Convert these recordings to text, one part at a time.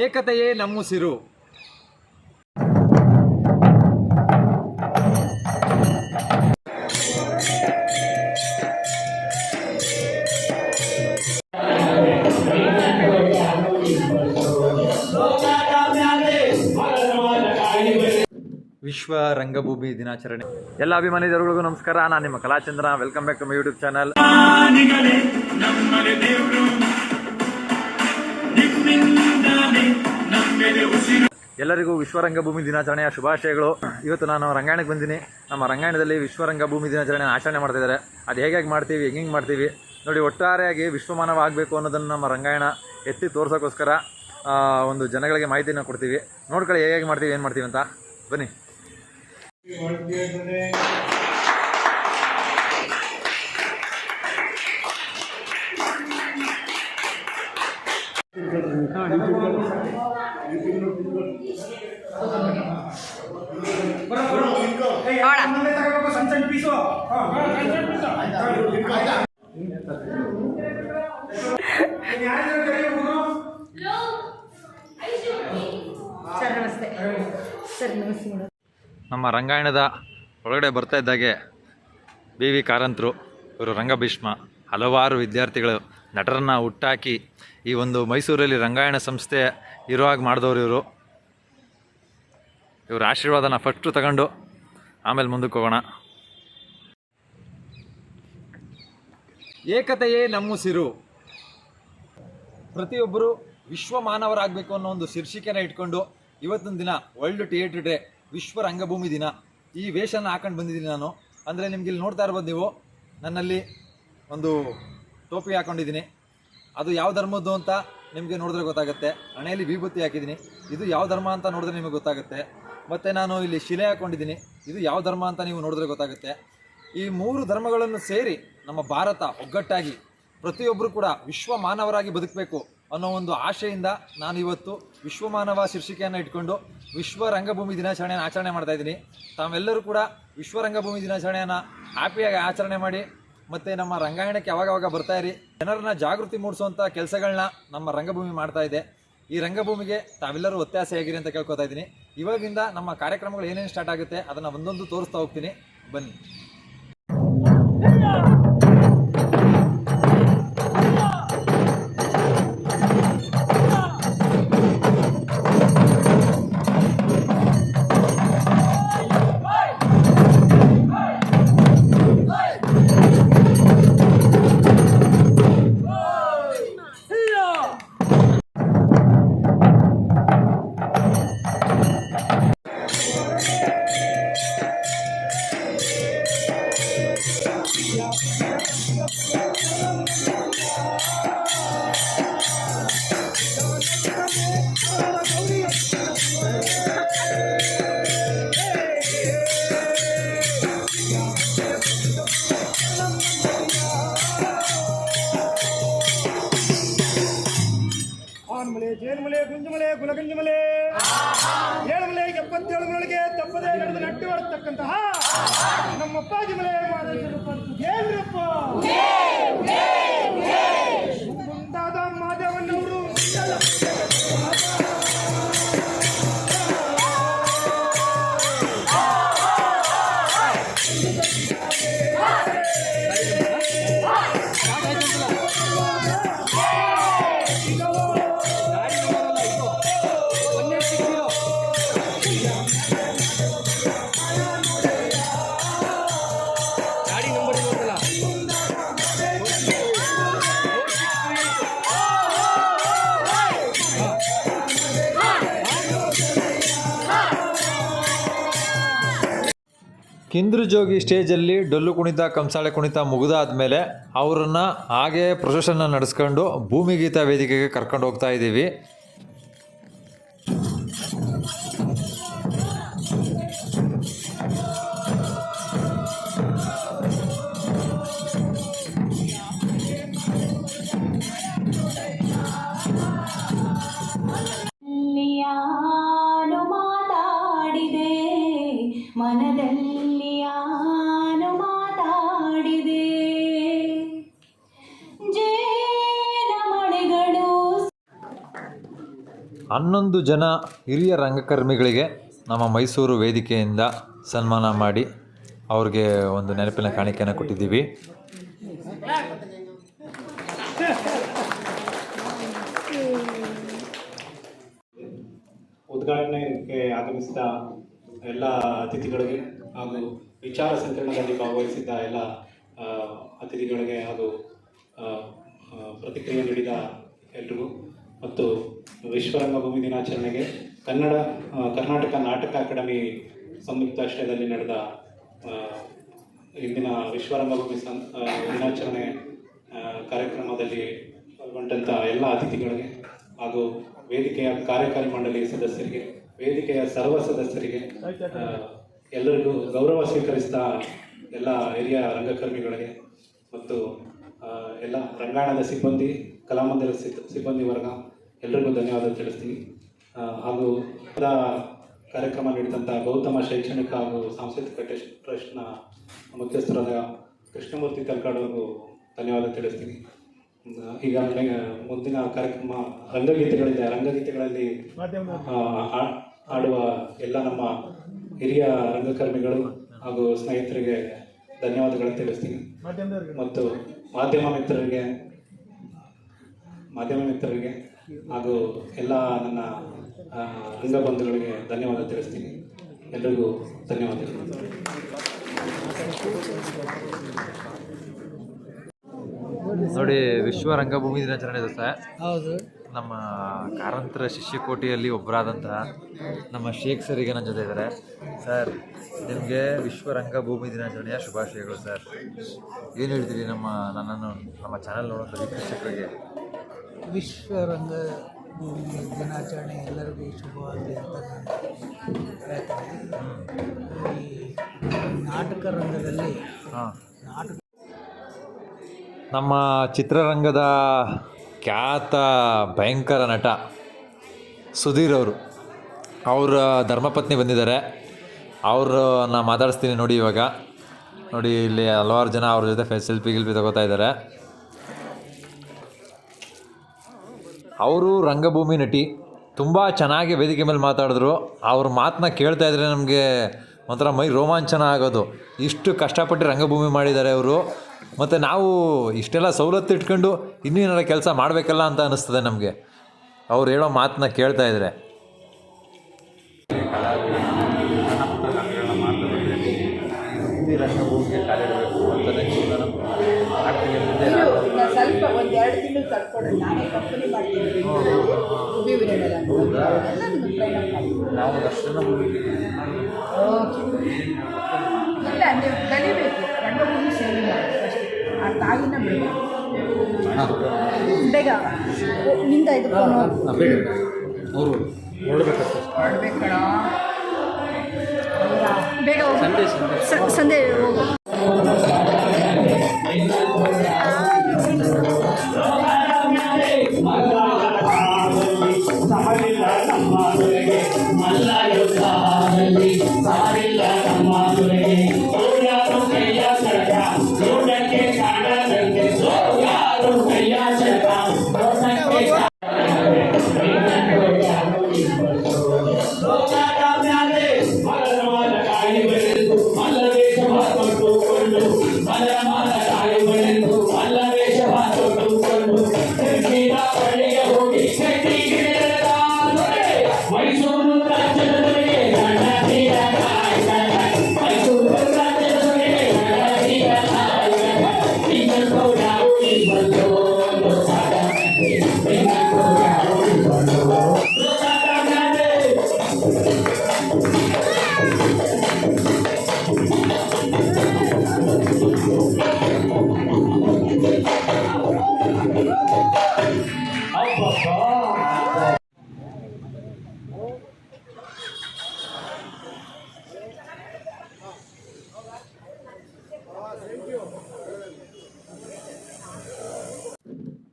ಏಕತೆಯೇ ನಮ್ಮುಸಿರು. ವಿಶ್ವ ರಂಗಭೂಮಿ ದಿನಾಚರಣೆ. ಎಲ್ಲ ಅಭಿಮಾನಿಗಳಿಗೂ ನಮಸ್ಕಾರ. ನಾನು ನಿಮ್ಮ Kalachandra. Welcome back to my YouTube channel. ಎಲ್ಲರಿಗೂ ವಿಶ್ವ ರಂಗಭೂಮಿ ದಿನಾಚರಣೆಯ ಶುಭಾಶಯಗಳು. ಇವತ್ತು ನಾನು ರಂಗಾಯಣಕ್ಕೆ ಬಂದಿನಿ. ನಮ್ಮ ರಂಗಾಯಣದಲ್ಲಿ ವಿಶ್ವ ರಂಗಭೂಮಿ ದಿನಾಚರಣೆ ಆಚರಣೆ ಮಾಡ್ತಿದ್ದಾರೆ. ಅದು ಹೇಗೆ ಮಾಡ್ತೀವಿ, ಹೆಂಗೆ ಮಾಡ್ತೀವಿ ನೋಡಿ. ಒಟ್ಟಾರೆಯಾಗಿ ವಿಶ್ವಮಾನವ ಆಗಬೇಕು ಅನ್ನೋದನ್ನು ನಮ್ಮ ರಂಗಾಯಣ ಎತ್ತಿ ತೋರ್ಸೋಕ್ಕೋಸ್ಕರ ಒಂದು ಜನಗಳಿಗೆ ಮಾಹಿತಿನ ಕೊಡ್ತೀವಿ. ನೋಡ್ಕೊಳ್ಳಿ ಹೇಗೆ ಮಾಡ್ತೀವಿ, ಏನು ಮಾಡ್ತೀವಿ ಅಂತ. ಬನ್ನಿ. ನಮ್ಮ ರಂಗಾಯಣದ ಒಳಗಡೆ ಬರ್ತಾ ಇದ್ದಾಗೆ ಬಿ ವಿ ಕಾರಂತರು ಇವರು ರಂಗಭೀಷ್ಮ. ಹಲವಾರು ವಿದ್ಯಾರ್ಥಿಗಳು ನಟರನ್ನು ಹುಟ್ಟಾಕಿ ಈ ಒಂದು ಮೈಸೂರಲ್ಲಿ ರಂಗಾಯಣ ಸಂಸ್ಥೆ ಇರುವಾಗ ಮಾಡಿದವರು ಇವರು. ಇವ್ರ ಆಶೀರ್ವಾದನ ಫಸ್ಟು ತಗೊಂಡು ಆಮೇಲೆ ಮುಂದಕ್ಕೆ ಹೋಗೋಣ. ಏಕತೆಯೇ ನಮ್ಮುಸಿರು. ಪ್ರತಿಯೊಬ್ಬರು ವಿಶ್ವ ಮಾನವರಾಗಬೇಕು ಅನ್ನೋ ಒಂದು ಶೀರ್ಷಿಕೆನ ಇಟ್ಕೊಂಡು ಇವತ್ತಿನ ದಿನ ವರ್ಲ್ಡ್ ಥಿಯೇಟರ್ ಡೇ, ವಿಶ್ವ ರಂಗಭೂಮಿ ದಿನ, ಈ ವೇಷನ ಹಾಕೊಂಡು ಬಂದಿದ್ದೀನಿ ನಾನು. ಅಂದರೆ ನಿಮ್ಗೆ ಇಲ್ಲಿ ನೋಡ್ತಾ ಇರ್ಬೋದು ನೀವು, ನನ್ನಲ್ಲಿ ಒಂದು ಟೋಪಿ ಹಾಕ್ಕೊಂಡಿದ್ದೀನಿ. ಅದು ಯಾವ ಧರ್ಮದ್ದು ಅಂತ ನಿಮಗೆ ನೋಡಿದ್ರೆ ಗೊತ್ತಾಗುತ್ತೆ. ಹಣೆಯಲ್ಲಿ ವಿಭೂತಿ ಹಾಕಿದ್ದೀನಿ. ಇದು ಯಾವ ಧರ್ಮ ಅಂತ ನೋಡಿದ್ರೆ ನಿಮಗೆ ಗೊತ್ತಾಗುತ್ತೆ. ಮತ್ತು ನಾನು ಇಲ್ಲಿ ಶಿಲೆ ಹಾಕ್ಕೊಂಡಿದ್ದೀನಿ. ಇದು ಯಾವ ಧರ್ಮ ಅಂತ ನೀವು ನೋಡಿದ್ರೆ ಗೊತ್ತಾಗುತ್ತೆ. ಈ ಮೂರು ಧರ್ಮಗಳನ್ನು ಸೇರಿ ನಮ್ಮ ಭಾರತ ಒಗ್ಗಟ್ಟಾಗಿ ಪ್ರತಿಯೊಬ್ಬರು ಕೂಡ ವಿಶ್ವ ಮಾನವರಾಗಿ ಬದುಕಬೇಕು ಅನ್ನೋ ಒಂದು ಆಶೆಯಿಂದ ನಾನು ಇವತ್ತು ವಿಶ್ವಮಾನವ ಶೀರ್ಷಿಕೆಯನ್ನು ಇಟ್ಕೊಂಡು ವಿಶ್ವ ರಂಗಭೂಮಿ ದಿನಾಚರಣೆಯನ್ನು ಆಚರಣೆ ಮಾಡ್ತಾಯಿದ್ದೀನಿ. ತಾವೆಲ್ಲರೂ ಕೂಡ ವಿಶ್ವ ರಂಗಭೂಮಿ ದಿನಾಚರಣೆಯನ್ನು ಹ್ಯಾಪಿಯಾಗಿ ಆಚರಣೆ ಮಾಡಿ ಮತ್ತು ನಮ್ಮ ರಂಗಾಯಣಕ್ಕೆ ಯಾವಾಗವಾಗ ಬರ್ತಾಯಿರಿ. ಜನರನ್ನ ಜಾಗೃತಿ ಮೂಡಿಸುವಂಥ ಕೆಲಸಗಳನ್ನ ನಮ್ಮ ರಂಗಭೂಮಿ ಮಾಡ್ತಾ ಇದೆ. ಈ ರಂಗಭೂಮಿಗೆ ತಾವೆಲ್ಲರೂ ಒತ್ತಾಸೆಯಾಗಿರಿ ಅಂತ ಕೇಳ್ಕೊತಾ ಇದ್ದೀನಿ. ಇವಾಗಿಂದ ನಮ್ಮ ಕಾರ್ಯಕ್ರಮಗಳು ಏನೇನು ಸ್ಟಾರ್ಟ್ ಆಗುತ್ತೆ ಅದನ್ನು ಒಂದೊಂದು ತೋರಿಸ್ತಾ ಹೋಗ್ತೀನಿ. ಬನ್ನಿ. ಜೇನುಮಲೆ, ಗುಂಜುಮಲೆ, ಗುಲಗಂಜುಮಲೆ, 7 ಮಲೆ 77 ಮಲೆಗೆ ತಪ್ಪದೇ ನಡೆದು ನಟ್ಟಿ ಹೊರತಕ್ಕಂತಹ ನಮ್ಮಪ್ಪಾಜಿ ಮಲೆ ಏನ್ರಪ್ಪ ಮುಂದಾದ ಮಾದೇವನ್ನವರು ಕಿಂದ್ರಜೋಗಿ ಸ್ಟೇಜಲ್ಲಿ ಡೊಳ್ಳು ಕುಣಿತ, ಕಂಸಾಳೆ ಕುಣಿತ ಮುಗಿದಾದ್ಮೇಲೆ ಅವರನ್ನು ಹಾಗೆ ಪ್ರೊಸೆಷನ್ನ ನಡೆಸ್ಕೊಂಡು ಭೂಮಿಗೀತ ವೇದಿಕೆಗೆ ಕರ್ಕೊಂಡು ಹೋಗ್ತಾ ಇದ್ದೀವಿ. ಮನದಲ್ಲಿ ಆನು ಮಾತಾಡಿದೆ ಜೇನ ಮಳೆಗಳು 11 ಜನ ಹಿರಿಯ ರಂಗಕರ್ಮಿಗಳಿಗೆ ನಮ್ಮ ಮೈಸೂರು ವೇದಿಕೆಯಿಂದ ಸನ್ಮಾನ ಮಾಡಿ ಅವ್ರಿಗೆ ಒಂದು ನೆನಪಿನ ಕಾಣಿಕೆಯನ್ನು ಕೊಟ್ಟಿದ್ದೀವಿ. ಉದ್ಘಾಟನೆಗೆ ಆಗಮಿಸಿದ ಎಲ್ಲ ಅತಿಥಿಗಳಿಗೆ ಹಾಗೂ ವಿಚಾರ ಸಂಕಿರಣದಲ್ಲಿ ಭಾಗವಹಿಸಿದ್ದ ಎಲ್ಲ ಅತಿಥಿಗಳಿಗೆ ಹಾಗೂ ಪ್ರತಿಕ್ರಿಯೆ ನೀಡಿದ ಎಲ್ರಿಗೂ ಮತ್ತು ವಿಶ್ವರಂಗಭೂಮಿ ದಿನಾಚರಣೆಗೆ ಕರ್ನಾಟಕ ನಾಟಕ ಅಕಾಡೆಮಿ ಸಂಯುಕ್ತಾಶ್ರಯದಲ್ಲಿ ನಡೆದ ಇಂದಿನ ವಿಶ್ವರಂಗಭೂಮಿ ದಿನಾಚರಣೆ ಕಾರ್ಯಕ್ರಮದಲ್ಲಿ ಪಾಲ್ಗೊಂಡಂಥ ಎಲ್ಲ ಅತಿಥಿಗಳಿಗೆ ಹಾಗೂ ವೇದಿಕೆಯ ಕಾರ್ಯಕಾರಿ ಮಂಡಳಿ ಸದಸ್ಯರಿಗೆ, ವೇದಿಕೆಯ ಸರ್ವ ಸದಸ್ಯರಿಗೆ, ಎಲ್ಲರಿಗೂ ಗೌರವ ಸ್ವೀಕರಿಸಿದ ಎಲ್ಲ ಹಿರಿಯ ರಂಗಕರ್ಮಿಗಳಿಗೆ ಮತ್ತು ಎಲ್ಲ ರಂಗಾಯಣದ ಸಿಬ್ಬಂದಿ, ಕಲಾಮಂದಿರ ಸಿಬ್ಬಂದಿ ವರ್ಗ ಎಲ್ಲರಿಗೂ ಧನ್ಯವಾದ ತಿಳಿಸ್ತೀನಿ. ಹಾಗೂ ಕಾರ್ಯಕ್ರಮ ನೀಡಿದಂಥ ಗೌತಮ ಶೈಕ್ಷಣಿಕ ಹಾಗೂ ಸಾಂಸ್ಕೃತಿಕ ಟ್ರಸ್ಟ್ನ ಮುಖ್ಯಸ್ಥರಾದ ಕೃಷ್ಣಮೂರ್ತಿ ತಲಕಾಡವ್ರಿಗೂ ಧನ್ಯವಾದ ತಿಳಿಸ್ತೀನಿ. ಈಗ ಮುಂದಿನ ಕಾರ್ಯಕ್ರಮ ರಂಗಗೀತೆಗಳಿದೆ. ರಂಗಗೀತೆಗಳಲ್ಲಿ ಆಡುವ ಎಲ್ಲ ನಮ್ಮ ಹಿರಿಯ ರಂಗಕರ್ಮಿಗಳು ಹಾಗೂ ಸ್ನೇಹಿತರಿಗೆ ಧನ್ಯವಾದಗಳನ್ನು ತಿಳಿಸ್ತೀನಿ. ಮತ್ತು ಮಾಧ್ಯಮ ಮಿತ್ರರಿಗೆ ಹಾಗೂ ಎಲ್ಲ ನನ್ನ ರಂಗಬಂಧುಗಳಿಗೆ ಧನ್ಯವಾದ ತಿಳಿಸ್ತೀನಿ. ಎಲ್ಲರಿಗೂ ಧನ್ಯವಾದಗಳು. ನೋಡಿ, ವಿಶ್ವ ರಂಗಭೂಮಿ ದಿನಾಚರಣೆ ದಿವಸ ಹೌದು ನಮ್ಮ ಕಾರಂತರ ಶಿಷ್ಯಕೋಟಿಯಲ್ಲಿ ಒಬ್ಬರಾದಂತಹ ನಮ್ಮ ಶೇಖ್ ಸರಿಗೆ ನನ್ನ ಜೊತೆ ಇದ್ದಾರೆ. ಸರ್, ನಿಮಗೆ ವಿಶ್ವ ರಂಗಭೂಮಿ ದಿನಾಚರಣೆಯ ಶುಭಾಶಯಗಳು ಸರ್. ಏನು ಹೇಳ್ತೀರಿ ನಮ್ಮ ಚಾನಲ್ ನೋಡುವಂಥ ವೀಕ್ಷಕರಿಗೆ? ವಿಶ್ವ ರಂಗಭೂಮಿ ದಿನಾಚರಣೆ ಎಲ್ಲರಿಗೂ ಶುಭವಾಗಲಿ ಅಂತ ನಾನು ಹೇಳ್ತೇನೆ. ಈ ನಾಟಕ ರಂಗದಲ್ಲಿ ನಮ್ಮ ಚಿತ್ರರಂಗದ ಖ್ಯಾತ ಭಯಂಕರ ನಟ ಸುಧೀರ್ ಅವರ ಧರ್ಮಪತ್ನಿ ಬಂದಿದ್ದಾರೆ. ಅವ್ರನ್ನ ಮಾತಾಡಿಸ್ತೀನಿ ನೋಡಿ. ಇವಾಗ ನೋಡಿ, ಇಲ್ಲಿ ಹಲವಾರು ಜನ ಅವ್ರ ಜೊತೆ ಸೆಲ್ಫಿ ತಗೋತಾ ಇದ್ದಾರೆ. ಅವರು ರಂಗಭೂಮಿ ನಟಿ, ತುಂಬ ಚೆನ್ನಾಗಿ ವೇದಿಕೆ ಮೇಲೆ ಮಾತಾಡಿದ್ರು. ಅವ್ರ ಮಾತನ್ನ ಕೇಳ್ತಾ ಇದ್ರೆ ನಮಗೆ ಒಂಥರ ಮೈ ರೋಮಾಂಚನ ಆಗೋದು. ಇಷ್ಟು ಕಷ್ಟಪಟ್ಟು ರಂಗಭೂಮಿ ಮಾಡಿದ್ದಾರೆ ಅವರು. ಮತ್ತು ನಾವು ಇಷ್ಟೆಲ್ಲ ಸವಲತ್ತು ಇಟ್ಕೊಂಡು ಇನ್ನೇನಾರ ಕೆಲಸ ಮಾಡಬೇಕಲ್ಲ ಅಂತ ಅನ್ನಿಸ್ತದೆ ನಮಗೆ ಅವ್ರು ಹೇಳೋ ಮಾತನ್ನ ಕೇಳ್ತಾ ಇದ್ರೆ. ಸ್ವಲ್ಪ ಒಂದು 2 ತಿಂಗಳು ತಡ್ಕೊಡ್ರಿ, ನಾನೇ ಕಂಪನಿ ಮಾಡ್ತೀನಿ. ನಾವು ದರ್ಶನ ಇಲ್ಲ, ನೀವು ಕಲಿಬೇಕು. ರಂಗಭೂಮಿ ಸೇವೆ ಮಾಡಬೇಕು ಅಷ್ಟೇ. ಆ ತಾಯಿನ ಬೇಗ ಬೇಗ ನಿಂದ ಇದು ಅವರು ಹೊರಡ್ಬೇಕಣ, ಬೇಗ ಸಂಜೆ ಹೋಗು.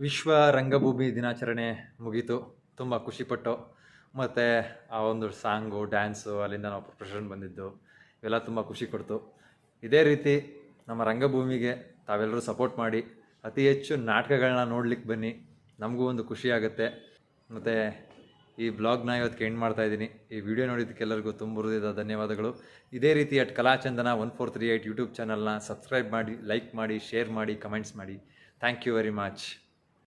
ವಿಶ್ವ ರಂಗಭೂಮಿ ದಿನಾಚರಣೆ ಮುಗೀತು. ತುಂಬ ಖುಷಿಪಟ್ಟು, ಮತ್ತು ಆ ಒಂದು ಸಾಂಗು, ಡ್ಯಾನ್ಸು, ಅಲ್ಲಿಂದ ನಾವು ಪ್ರೊಫೆಷನ್ ಬಂದಿದ್ದು ಇವೆಲ್ಲ ತುಂಬ ಖುಷಿ ಕೊಡ್ತು. ಇದೇ ರೀತಿ ನಮ್ಮ ರಂಗಭೂಮಿಗೆ ತಾವೆಲ್ಲರೂ ಸಪೋರ್ಟ್ ಮಾಡಿ ಅತಿ ಹೆಚ್ಚು ನಾಟಕಗಳನ್ನ ನೋಡ್ಲಿಕ್ಕೆ ಬನ್ನಿ. ನಮಗೂ ಒಂದು ಖುಷಿಯಾಗುತ್ತೆ. ಮತ್ತು ಈ ಬ್ಲಾಗ್ನ ಇವತ್ತಿಗೆ ಎಂಡ್ ಮಾಡ್ತಾ ಇದ್ದೀನಿ. ಈ ವಿಡಿಯೋ ನೋಡಿದ್ದಕ್ಕೆಲ್ಲರಿಗೂ ತುಂಬ ಹೃದಯದ ಧನ್ಯವಾದಗಳು. ಇದೇ ರೀತಿ ಕಲಾಚಂದನ 1438 ಯೂಟ್ಯೂಬ್ ಚಾನಲ್ನ ಸಬ್ಸ್ಕ್ರೈಬ್ ಮಾಡಿ, ಲೈಕ್ ಮಾಡಿ, ಶೇರ್ ಮಾಡಿ, ಕಮೆಂಟ್ಸ್ ಮಾಡಿ. Thank you very much.